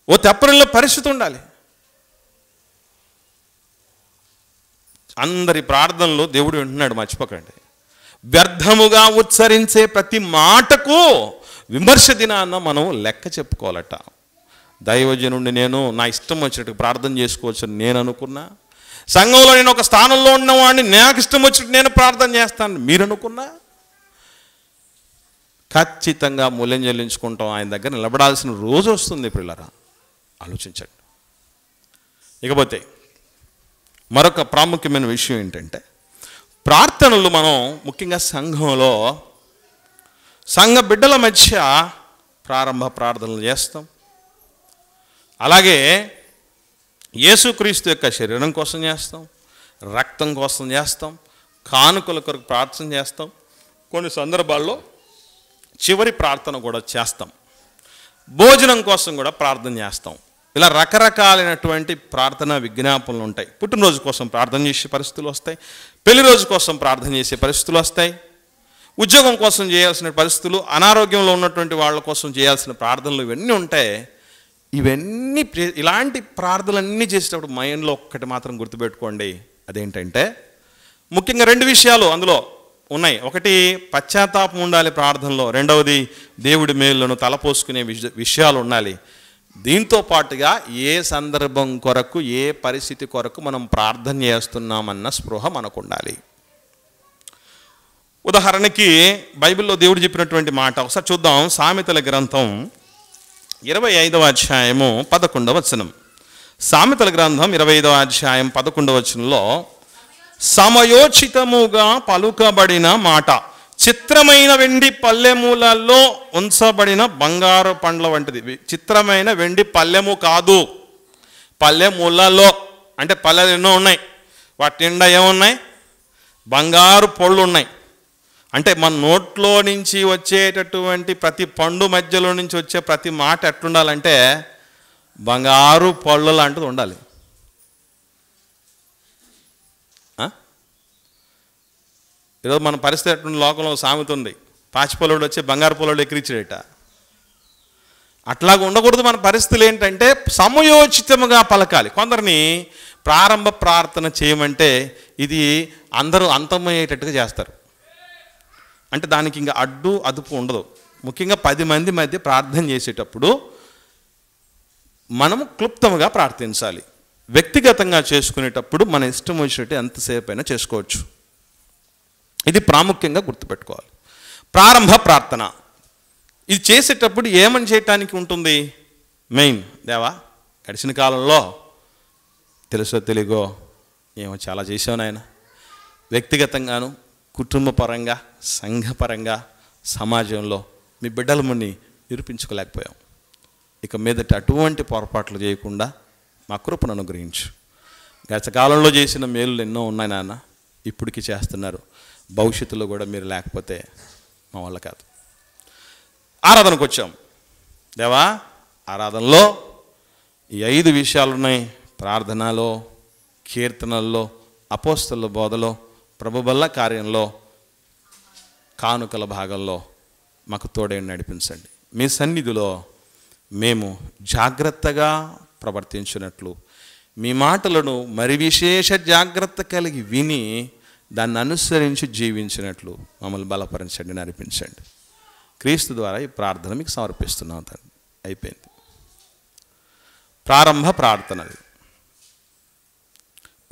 ఓ తెప్పరిలో పరిస్థితి ఉండాలి. అందరి ప్రార్థనలు దేవుడు వింటున్నాడు, మర్చిపోకండి. వ్యర్థముగా ఉచ్చరించే ప్రతి మాటకు విమర్శ దినాన్న మనం లెక్క చెప్పుకోవాలట. దైవజనుడిని నేను నా ఇష్టం వచ్చినట్టు ప్రార్థన చేసుకోవచ్చు నేను అనుకున్నా, సంఘంలో నేను ఒక స్థానంలో ఉన్నవాడిని నాకు ఇష్టం వచ్చినట్టు నేను ప్రార్థన చేస్తాను మీరు అనుకున్నా, ఖచ్చితంగా మూల్యం చెల్లించుకుంటాం. ఆయన దగ్గర నిలబడాల్సిన రోజు వస్తుంది. పిల్లరా ఆలోచించండి. ఇకపోతే మరొక ప్రాముఖ్యమైన విషయం ఏంటంటే, ప్రార్థనలు మనం ముఖ్యంగా సంఘంలో సంఘ బిడ్డల మధ్య ప్రారంభ ప్రార్థనలు చేస్తాం. అలాగే యేసుక్రీస్తు యొక్క శరీరం కోసం చేస్తాం, రక్తం కోసం చేస్తాం, కానుకల కొరకు ప్రార్థన చేస్తాం, కొన్ని సందర్భాల్లో చివరి ప్రార్థన కూడా చేస్తాం, భోజనం కోసం కూడా ప్రార్థన చేస్తాం. ఇలా రకరకాలైనటువంటి ప్రార్థన విజ్ఞాపనలు ఉంటాయి. పుట్టినరోజు కోసం ప్రార్థన చేసే పరిస్థితులు వస్తాయి, పెళ్లి రోజు కోసం ప్రార్థన చేసే పరిస్థితులు వస్తాయి, ఉద్యోగం కోసం చేయాల్సిన పరిస్థితులు, అనారోగ్యంలో ఉన్నటువంటి వాళ్ళ కోసం చేయాల్సిన ప్రార్థనలు ఇవన్నీ ఉంటాయి. ఇవన్నీ ఇలాంటి ప్రార్థనలన్నీ చేసేటప్పుడు మైండ్లో ఒక్కటి మాత్రం గుర్తుపెట్టుకోండి. అదేంటంటే ముఖ్యంగా రెండు విషయాలు అందులో ఉన్నాయి. ఒకటి పశ్చాత్తాపం ఉండాలి ప్రార్థనలో, రెండవది దేవుడి మేలులను తలపోసుకునే విషయాలు ఉండాలి. దీంతో పాటుగా ఏ సందర్భం కొరకు ఏ పరిస్థితి కొరకు మనం ప్రార్థన చేస్తున్నామన్న స్పృహ మనకు ఉండాలి. ఉదాహరణకి బైబిల్లో దేవుడు చెప్పినటువంటి మాట ఒకసారి చూద్దాం. సామెతల గ్రంథం 25వ అధ్యాయము 11వ వచనం. సామెతల గ్రంథం 25వ అధ్యాయం 11వ వచనంలో సమయోచితముగా పలుకబడిన మాట చిత్రమైన వెండి పల్లెములలో ఉంచబడిన బంగారు పండ్ల వంటిది. చిత్రమైన వెండి పల్లెము కాదు, పల్లెములలో అంటే పల్లెలు ఎన్నో ఉన్నాయి, వాటి నిండా ఏమున్నాయి? బంగారు పళ్ళు ఉన్నాయి. అంటే మన నోట్లో నుంచి వచ్చేటటువంటి ప్రతి పండు మధ్యలో నుంచి వచ్చే ప్రతి మాట ఎట్లుండాలంటే బంగారు పళ్ళు లాంటిది ఉండాలి. ఈరోజు మన పరిస్థితి ఎటువంటి లోకంలో సామెత ఉంది, పాచి పొలడు వచ్చి బంగారు పొలడు ఎక్కిరిచాడట. అట్లాగా ఉండకూడదు. మన పరిస్థితులు ఏంటంటే సమయోచితముగా పలకాలి. కొందరిని ప్రారంభ ప్రార్థన చేయమంటే ఇది అందరూ అంతమయ్యేటట్టుగా చేస్తారు. అంటే దానికి ఇంకా అడ్డు అదుపు ఉండదు. ముఖ్యంగా 10 మంది మధ్య ప్రార్థన చేసేటప్పుడు మనము క్లుప్తంగా ప్రార్థించాలి. వ్యక్తిగతంగా చేసుకునేటప్పుడు మన ఇష్టం వచ్చినట్టు ఎంతసేపు అయినా చేసుకోవచ్చు. ఇది ప్రాముఖ్యంగా గుర్తుపెట్టుకోవాలి. ప్రారంభ ప్రార్థన ఇది చేసేటప్పుడు ఏమని చేయటానికి ఉంటుంది? మెయిన్, దేవా గడిచిన కాలంలో తెలుసో తెలియగో ఏమో చాలా చేసావు నాయన, వ్యక్తిగతంగాను కుటుంబపరంగా సంఘపరంగా సమాజంలో మీ బిడ్డల ముని నిరూపించుకోలేకపోయాం. ఇక మీదట అటువంటి పొరపాట్లు చేయకుండా మా కృపను అనుగ్రహించు. గత కాలంలో చేసిన మేలులు ఎన్నో ఉన్నాయి నాన్న, ఇప్పటికీ చేస్తున్నారు. భవిష్యత్తులో కూడా మీరు లేకపోతే మా వల్ల కాదు. ఆరాధనకు వచ్చాం. దేవా, ఆరాధనలో ఈ 5 విషయాలు ఉన్నాయి. ప్రార్థనలో, కీర్తనల్లో, అపోస్తలుల బోధలో, ప్రభు బల్ల కార్యంలో, కానుకల భాగంలో మాకు తోడై నడిపించండి. మీ సన్నిధిలో మేము జాగ్రత్తగా ప్రవర్తించినట్లు, మీ మాటలను మరి విశేష జాగ్రత్త కలిగి విని దాన్ని అనుసరించి జీవించినట్లు మమ్మల్ని బలపరించండి, నడిపించండి. క్రీస్తు ద్వారా ఈ ప్రార్థన మీకు సమర్పిస్తున్నాం తండ్రి. అయిపోయింది. ప్రారంభ ప్రార్థన.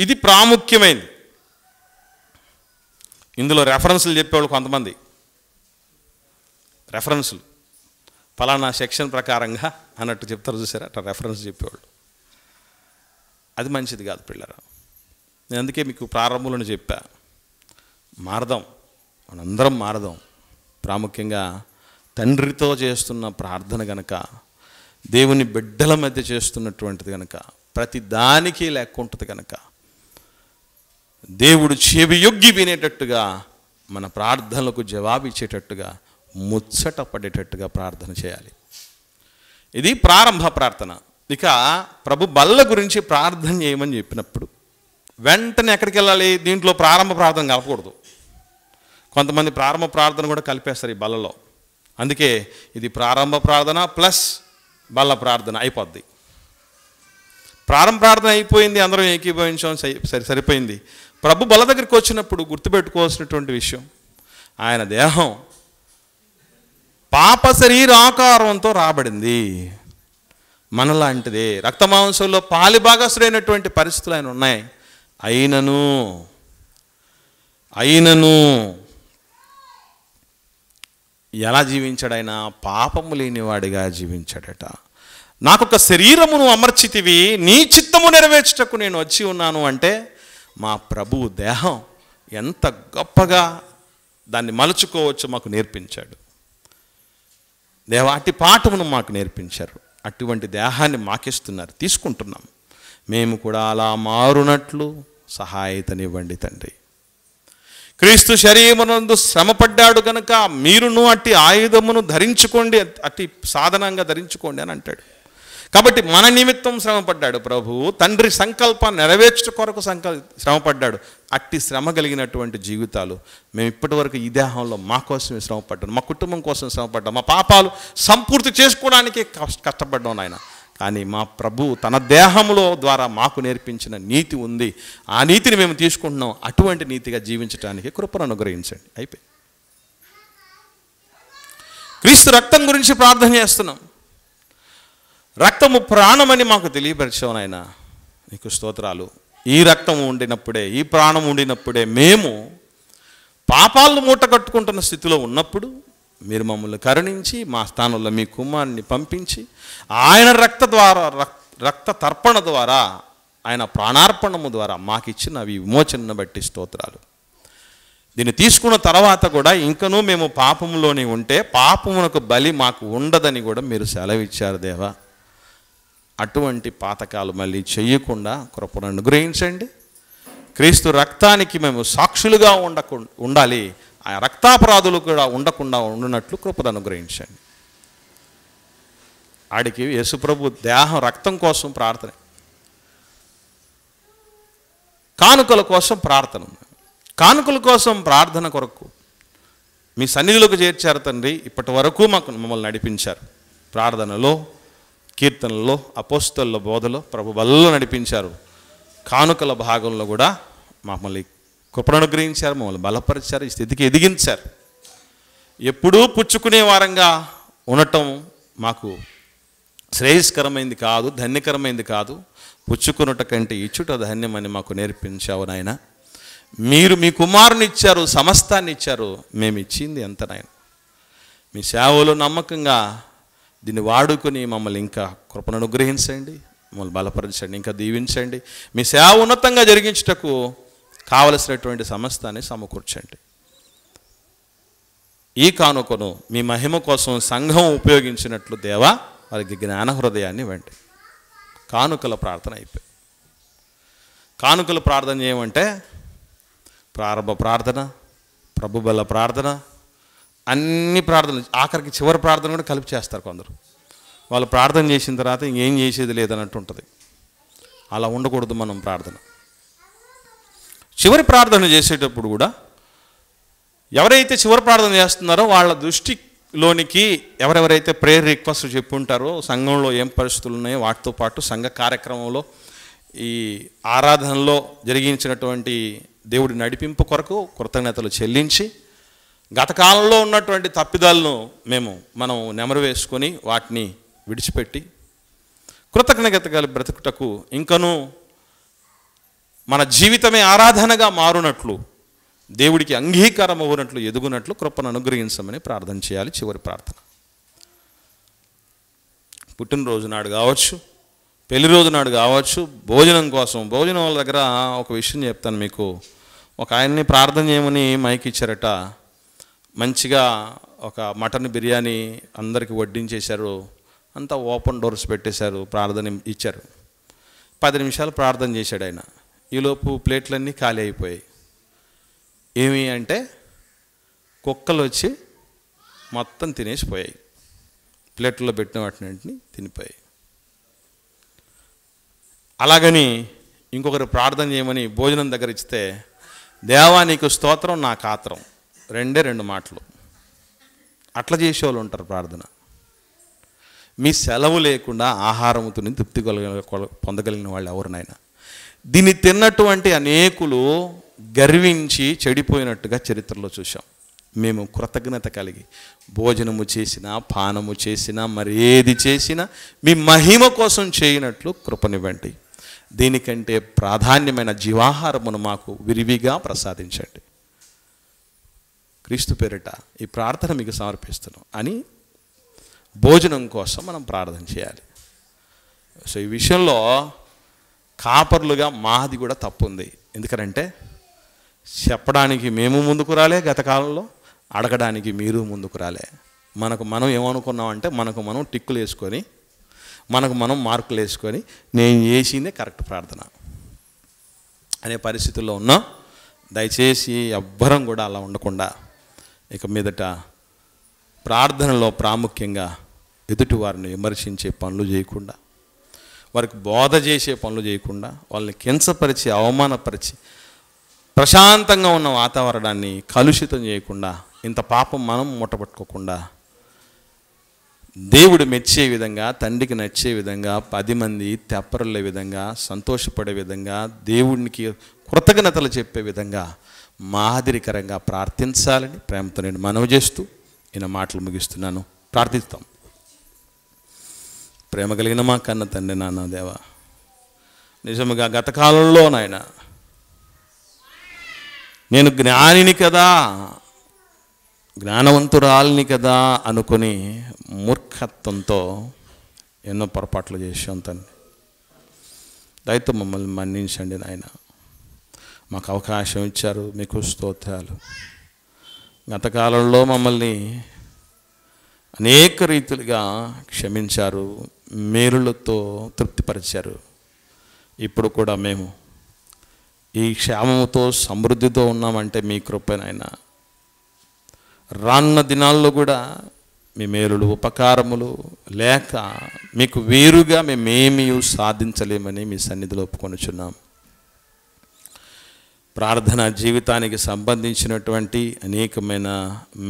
ఇది ప్రాముఖ్యమైనది. ఇందులో రెఫరెన్సులు చెప్పేవాళ్ళు కొంతమంది, రెఫరెన్సులు ఫలానా సెక్షన్ ప్రకారంగా అన్నట్టు చెప్తారు చూసారా, అట్లా రెఫరెన్స్ చెప్పేవాళ్ళు. అది మంచిది కాదు పిల్లరా. నేను అందుకే మీకు ప్రారంభంలోనే చెప్పా, మారదాం, మనందరం మారదాం. ప్రాముఖ్యంగా తండ్రితో చేస్తున్న ప్రార్థన గనక, దేవుని బిడ్డల మధ్య చేస్తున్నటువంటిది కనుక, ప్రతి దానికి లెక్క ఉంటుంది కనుక, దేవుడు చెవియొగ్గి వినేటట్టుగా, మన ప్రార్థనలకు జవాబు ఇచ్చేటట్టుగా, ముచ్చట పడేటట్టుగా ప్రార్థన చేయాలి. ఇది ప్రారంభ ప్రార్థన. ఇక ప్రభు బల్ల గురించి ప్రార్థన చేయమని చెప్పినప్పుడు వెంటనే ఎక్కడికి వెళ్ళాలి? దీంట్లో ప్రారంభ ప్రార్థన కలపకూడదు. కొంతమంది ప్రారంభ ప్రార్థన కూడా కలిపేస్తారు ఈ బల్లలో. అందుకే ఇది ప్రారంభ ప్రార్థన ప్లస్ బల్ల ప్రార్థన అయిపోద్ది. ప్రారంభ ప్రార్థన అయిపోయింది, అందరం ఏకీభవించాం, సరిపోయింది. ప్రభు బల్ల దగ్గరికి వచ్చినప్పుడు గుర్తుపెట్టుకోవాల్సినటువంటి విషయం, ఆయన దేహం పాప శరీరాకారంతో రాబడింది. మనలాంటిదే, రక్తమాంసంలో పాలిభాగస్తుడైనటువంటి పరిస్థితులు ఆయన ఉన్నాయి. అయినను ఎలా జీవించాడు ఆయన? పాపము లేనివాడిగా జీవించాడట. నాకొక శరీరమును అమర్చితివి, నీ చిత్తము నెరవేర్చుటకు నేను వచ్చి ఉన్నాను అంటే, మా ప్రభువు దేహం ఎంత గొప్పగా దాన్ని మలుచుకోవచ్చో మాకు నేర్పించాడు. దేవాటి పాఠమును మాకు నేర్పించారు. అటువంటి దేహాన్ని మాకిస్తున్నారు, తీసుకుంటున్నాం. మేము కూడా అలా మారునట్లు సహాయతనివ్వండి తండ్రి. క్రీస్తు శరీరమునందు శ్రమపడ్డాడు కనుక మీరును అట్టి ఆయుధమును ధరించుకోండి, అట్టి సాధనంగా ధరించుకోండి అని అంటాడు. కాబట్టి మన నిమిత్తం శ్రమపడ్డాడు ప్రభువు. తండ్రి సంకల్పాన్ని నెరవేర్చు కొరకు శ్రమపడ్డాడు. అట్టి శ్రమ కలిగినటువంటి జీవితాలు మేము ఇప్పటి వరకు ఈ దేహంలో మా కోసమే శ్రమపడ్డాం, మా కుటుంబం కోసం శ్రమపడ్డాం, మా పాపాలు సంపూర్తి చేసుకోవడానికి కష్టపడ్డాం నాయన. కానీ మా ప్రభు తన దేహంలో ద్వారా మాకు నేర్పించిన నీతి ఉంది, ఆ నీతిని మేము తీసుకుంటున్నాం. అటువంటి నీతిగా జీవించడానికి కృపను అనుగ్రహించండి. అయిపోయి క్రీస్తు రక్తం గురించి ప్రార్థన చేస్తున్నాం. రక్తము ప్రాణమని మాకు తెలియపరిచావు నాయన, నీకు స్తోత్రాలు. ఈ రక్తం ఉండినప్పుడే, ఈ ప్రాణం ఉండినప్పుడే మేము పాపాలను మూట కట్టుకుంటున్న స్థితిలో ఉన్నప్పుడు మీరు మమ్మల్ని కరుణించి మా స్థానంలో మీ కుమారుని పంపించి ఆయన రక్త తర్పణ ద్వారా, ఆయన ప్రాణార్పణము ద్వారా మాకు ఇచ్చిన విమోచనను బట్టి స్తోత్రాలు. దీన్ని తీసుకున్న తర్వాత కూడా ఇంకనూ మేము పాపంలోనే ఉంటే పాపమునకు బలి మాకు ఉండదని కూడా మీరు సెలవిచ్చారు దేవా. అటువంటి పాతకాలు మళ్ళీ చెయ్యకుండా కృపను అనుగ్రహించండి. క్రీస్తు రక్తానికి మేము సాక్షులుగా ఉండాలి. ఆ రక్తాపరాధులు కూడా ఉండకుండా ఉండినట్లు కృపను అనుగ్రహించండి. ఆడికి యేసుప్రభు దేహం రక్తం కోసం ప్రార్థన, కానుకల కోసం ప్రార్థన. కానుకల కోసం ప్రార్థన కొరకు మీ సన్నిధిలోకి చేర్చారు తండ్రి. ఇప్పటి వరకు మమ్మల్ని నడిపించారు. ప్రార్థనలో, కీర్తనలో, అపోస్తలుల బోధలో ప్రభు బలలో నడిపించారు. కానుకల భాగంలో కూడా మమ్మల్ని కృపను అనుగ్రహించారు, మమ్మల్ని బలపరిచారు, ఈ స్థితికి ఎదిగించారు. ఎప్పుడూ పుచ్చుకునే వారంగా ఉండటం మాకు శ్రేయస్కరమైంది కాదు, ధన్యకరమైంది కాదు. పుచ్చుకున్నట కంటే ఇచ్చుట ధన్యమని మాకు నేర్పించావు నాయన. మీరు మీ కుమారుని ఇచ్చారు, సమస్తాన్ని ఇచ్చారు. మేము ఇచ్చింది ఎంత నాయన? మీ సేవలో నమ్మకంగా దీన్ని వాడుకొని మమ్మల్ని ఇంకా కృపను అనుగ్రహించండి, మమ్మల్ని బలపరచండి, ఇంకా దీవించండి. మీ సేవ ఉన్నతంగా జరిగించుటకు కావలసినటువంటి సమస్తాన్ని సమకూర్చండి. ఈ కానుకను మీ మహిమ కోసం సంఘం ఉపయోగించినట్లు దేవా వారికి జ్ఞాన హృదయాన్ని ఇవ్వండి. కానుకల ప్రార్థన అయిపోయి, కానుకల ప్రార్థన చేయమంటే ప్రారంభ ప్రార్థన, ప్రభు బల ప్రార్థన, అన్ని ప్రార్థనలు, ఆఖరికి చివరి ప్రార్థన కూడా కలిపి చేస్తారు కొందరు. వాళ్ళు ప్రార్థన చేసిన తర్వాత ఇంకేం చేసేది లేదన్నట్టు ఉంటుంది. అలా ఉండకూడదు మనం ప్రార్థన. చివరి ప్రార్థన చేసేటప్పుడు కూడా ఎవరైతే చివరి ప్రార్థన చేస్తున్నారో వాళ్ళ దృష్టిలోనికి ఎవరెవరైతే ప్రేయర్ రిక్వెస్ట్ చెప్పి ఉంటారో, సంఘంలో ఏం పరిస్థితులు ఉన్నాయో వాటితో పాటు సంఘ కార్యక్రమంలో ఈ ఆరాధనలో జరిగించినటువంటి దేవుడి నడిపింపు కొరకు కృతజ్ఞతలు చెల్లించి, గత కాలంలో ఉన్నటువంటి తప్పిదాలను మనం నెమరు వేసుకొని వాటిని విడిచిపెట్టి కృతజ్ఞత కలిగి బ్రతుకుటకు, ఇంకనూ మన జీవితమే ఆరాధనగా మారునట్లు, దేవుడికి అంగీకారం అవ్వనట్లు, ఎదుగునట్లు కృపను అనుగ్రహించమని ప్రార్థన చేయాలి. చివరి ప్రార్థన పుట్టినరోజు నాడు కావచ్చు, పెళ్లి రోజు నాడు కావచ్చు, భోజనం కోసం, భోజనం వాళ్ళ దగ్గర ఒక విషయం చెప్తాను మీకు. ఒక ఆయన్ని ప్రార్థన చేయమని మైక్ ఇచ్చారట. మంచిగా ఒక మటన్ బిర్యానీ అందరికీ వడ్డించేశారు, అంతా ఓపెన్ డోర్స్ పెట్టేశారు, ప్రార్థన ఇచ్చారు. 10 నిమిషాలు ప్రార్థన చేశాడు ఆయన. ఈలోపు ప్లేట్లన్నీ ఖాళీ అయిపోయాయి. ఏమి అంటే కుక్కలు వచ్చి మొత్తం తినేసిపోయాయి. ప్లేట్లో పెట్టిన వాటిని తినిపోయాయి. అలాగని ఇంకొకరు ప్రార్థన చేయమని భోజనం దగ్గర ఇస్తే, దేవా నీకు స్తోత్రం నాకు ఆత్రం, 2 మాటలు. అట్లా చేసేవాళ్ళు ఉంటారు ప్రార్థన. మీ సెలవు లేకుండా ఆహారముతో తృప్తి పొందగలిగిన వాళ్ళు ఎవరినైనా. దీన్ని తిన్నటువంటి అనేకులు గర్వించి చెడిపోయినట్టుగా చరిత్రలో చూసాం. మేము కృతజ్ఞత కలిగి భోజనము చేసినా, పానము చేసినా, మరి ఏది చేసినా మీ మహిమ కోసం చేయనట్లు కృపనివ్వండి. దీనికంటే ప్రాధాన్యమైన జీవాహారమును మాకు విరివిగా ప్రసాదించండి. క్రీస్తు పేరిట ఈ ప్రార్థన మీకు సమర్పిస్తున్నాం అని భోజనం కోసం మనం ప్రార్థన చేయాలి. సో ఈ విషయంలో కాపర్లుగా మాది కూడా తప్పు ఉంది. ఎందుకంటే చెప్పడానికి మేము ముందుకు రాలే, గత కాలంలో అడగడానికి మీరు ముందుకు రాలే. మనకు మనం ఏమనుకున్నామంటే మనకు మనం టిక్కులు వేసుకొని, మనకు మనం మార్కులు వేసుకొని, నేను చేసిందే కరెక్ట్ ప్రార్థన అనే పరిస్థితుల్లో ఉన్నాం. దయచేసి ఎవ్వరం కూడా అలా ఉండకుండా ఇక మీదట ప్రార్థనలో ప్రాముఖ్యంగా ఎదుటి వారిని విమర్శించే పనులు చేయకుండా, వారికి బోధ చేసే పనులు చేయకుండా, వాళ్ళని కించపరిచి అవమానపరిచి ప్రశాంతంగా ఉన్న వాతావరణాన్ని కలుషితం చేయకుండా, ఇంత పాపం మనం మూటపట్టుకోకుండా దేవుడు మెచ్చే విధంగా, తండ్రికి నచ్చే విధంగా, 10 మంది తెప్పరలే విధంగా, సంతోషపడే విధంగా, దేవునికి కృతజ్ఞతలు చెప్పే విధంగా మాదిరికరంగా ప్రార్థించాలని ప్రేమతో నేను మనవి చేస్తూ ఈయన మాటలు ముగిస్తున్నాను. ప్రార్థిస్తాం. ప్రేమ కలిగిన మా కన్న తండ్రి, నాన్న దేవా, నిజముగా గత కాలంలో నాయన నేను జ్ఞానిని కదా, జ్ఞానవంతురాలిని కదా అనుకొని మూర్ఖత్వంతో ఎన్నో పొరపాట్లు చేసాం తండ్రి. దయతో మమ్మల్ని మన్నించండి నాయన. మాకు అవకాశం ఇచ్చారు, మీకు స్తోత్రాలు. గత కాలంలో మమ్మల్ని అనేక రీతులుగా క్షమించారు, మేలులతో తృప్తిపరిచారు. ఇప్పుడు కూడా మేము ఈ క్షేమముతో సమృద్ధితో ఉన్నామంటే మీ కృపనైనా. రానున్న దినాల్లో కూడా మీ మేలులు ఉపకారములు లేక మీకు వేరుగా మేమేమీ సాధించలేమని మీ సన్నిధిలో ఒప్పుకొనుచున్నాం. ప్రార్థన జీవితానికి సంబంధించినటువంటి అనేకమైన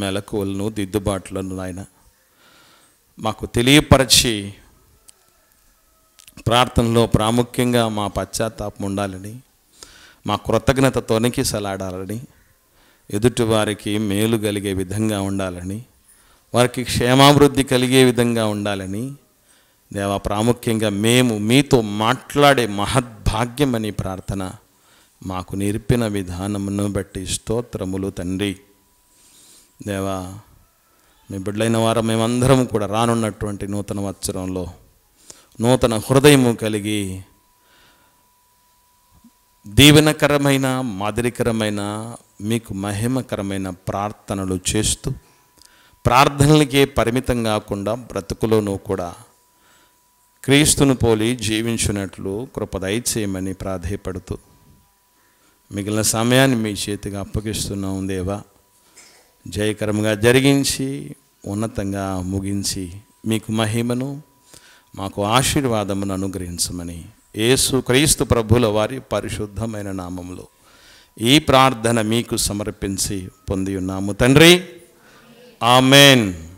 మెలకువలను, దిద్దుబాట్లను ఆయన మాకు తెలియపరిచి, ప్రార్థనలో ప్రాముఖ్యంగా మా పశ్చాత్తాపం ఉండాలని, మా కృతజ్ఞత తొణికిసలాడాలని, ఎదుటి వారికి మేలు కలిగే విధంగా ఉండాలని, వారికి క్షేమాభివృద్ధి కలిగే విధంగా ఉండాలని దేవా, ప్రాముఖ్యంగా మేము మీతో మాట్లాడే మహద్భాగ్యం అని ప్రార్థన మాకు నేర్పిన విధానమును బట్టి స్తోత్రములు తండ్రి. దేవా, మీ బిడ్డలైన వారు మేమందరం కూడా రానున్నటువంటి నూతన సంవత్సరంలో నూతన హృదయము కలిగి దీవెనకరమైన, మాదిరికరమైన, మీకు మహిమకరమైన ప్రార్థనలు చేస్తూ, ప్రార్థనలకే పరిమితం కాకుండా బ్రతుకులోనూ కూడా క్రీస్తును పోలి జీవించినట్లు కృప దయచేయమని ప్రాధేయపడుతూ, మిగిలిన సమయాన్ని మీ చేతిగా అప్పగిస్తున్నాం దేవా. జయకరంగా జరిగించి ఉన్నతంగా ముగించి మీకు మహిమను మాకు ఆశీర్వాదమును అనుగ్రహించమని యేసు క్రీస్తు ప్రభుల వారి పరిశుద్ధమైన నామములో ఈ ప్రార్థన మీకు సమర్పించి పొంది ఉన్నాము తండ్రి. ఆమెన్.